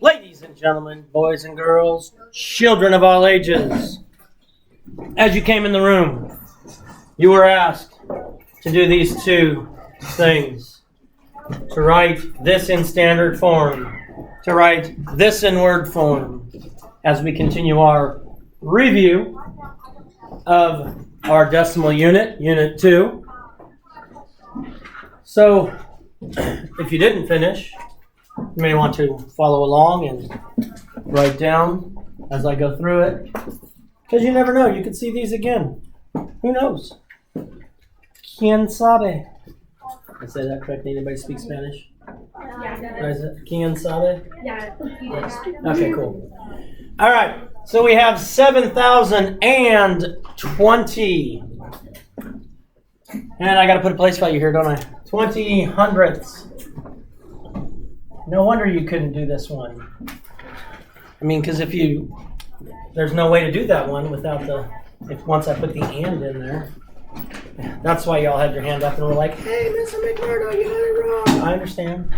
Ladies and gentlemen, boys and girls, children of all ages, as you came in the room, you were asked to do these two things. To write this in standard form, to write this in word form, as we continue our review of our decimal unit, Unit 2. So, if you didn't finish, you may want to follow along and write down as I go through it. Because you never know, you could see these again. Who knows? Quien sabe? Did I say that correctly? Anybody speak Spanish? Yeah. Is it Quien sabe? Yeah. Okay, cool. All right, so we have 7,020. And I got to put a place value here, don't I? 20 hundredths. No wonder you couldn't do this one. I mean, because there's no way to do that one without once I put the and in there. That's why y'all had your hand up and were like, hey, Mr. McMurdo, you got it wrong. I understand.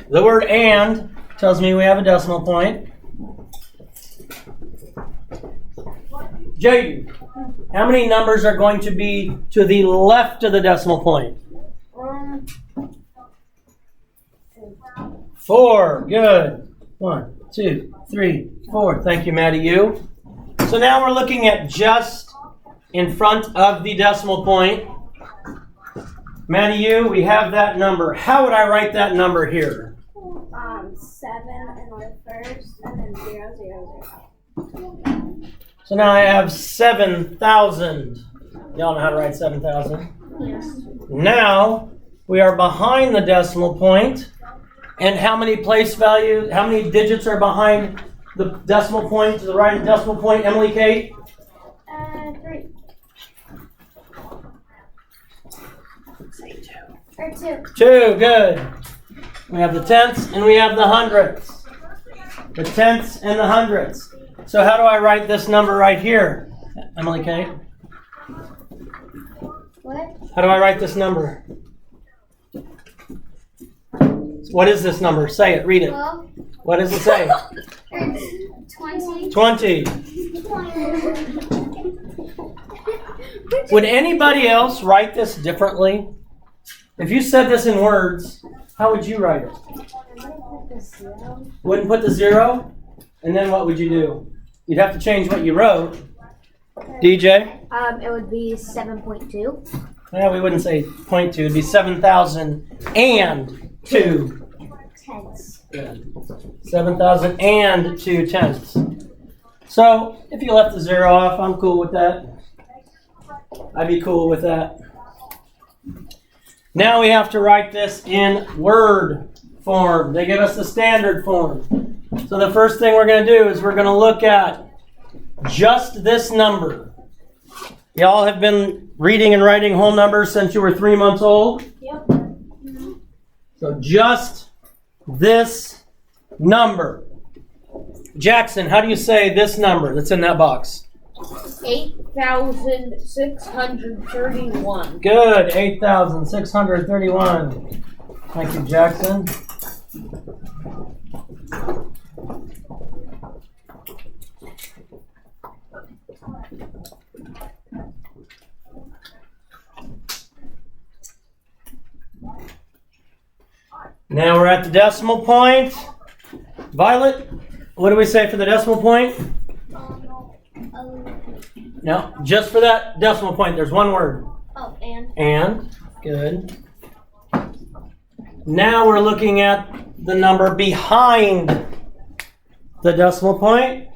The word and tells me we have a decimal point. Jaden, how many numbers are going to be to the left of the decimal point? 4. Good. 1, 2, 3, 4. Thank you, Maddie. You. So now we're looking at just in front of the decimal point. Maddie, you, we have that number. How would I write that number here? 7 in the first, and then 0, 0, 0. So now I have 7,000. Y'all know how to write 7,000? Yes. Now we are behind the decimal point. And how many digits are behind the decimal point, to the right of the decimal point, Emily Kate? 3. Say 2. Or 2. 2, good. We have the tenths and we have the hundredths. The tenths and the hundredths. So how do I write this number right here, Emily Kate? What? How do I write this number? What is this number? Say it. Read it. 12. What does it say? It's 20. 20. Would anybody else write this differently? If you said this in words, how would you write it? Wouldn't put the 0? And then what would you do? You'd have to change what you wrote. DJ? It would be 7.2. Yeah, we wouldn't say 0.2. It'd be 7,002. Tenths. Good. 7,002 tenths. So, if you left the 0 off, I'm cool with that. I'd be cool with that. Now we have to write this in word form. They give us the standard form. So the first thing we're going to do is we're going to look at just this number. Y'all have been reading and writing whole numbers since you were 3 months old? Yep. So just this number. Jackson, how do you say this number that's in that box? 8,631. Good, 8,631. Thank you, Jackson. Now we're at the decimal point. Violet, what do we say for the decimal point? No, just for that decimal point, there's one word. Oh, and. And, good. Now we're looking at the number behind the decimal point.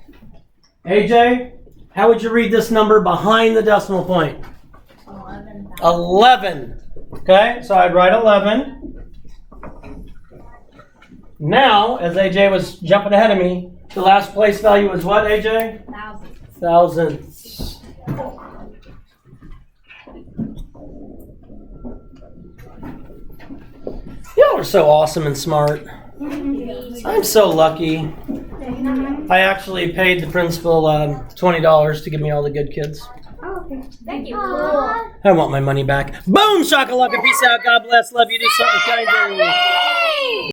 AJ, how would you read this number behind the decimal point? 11. Okay, so I'd write 11. Now, as AJ was jumping ahead of me, the last place value was what, AJ? Thousandths. Y'all are so awesome and smart. I'm so lucky. I actually paid the principal $20 to give me all the good kids. Oh, okay. Thank you. I want my money back. Boom, shakalaka, peace out, God bless, love you, do something kind.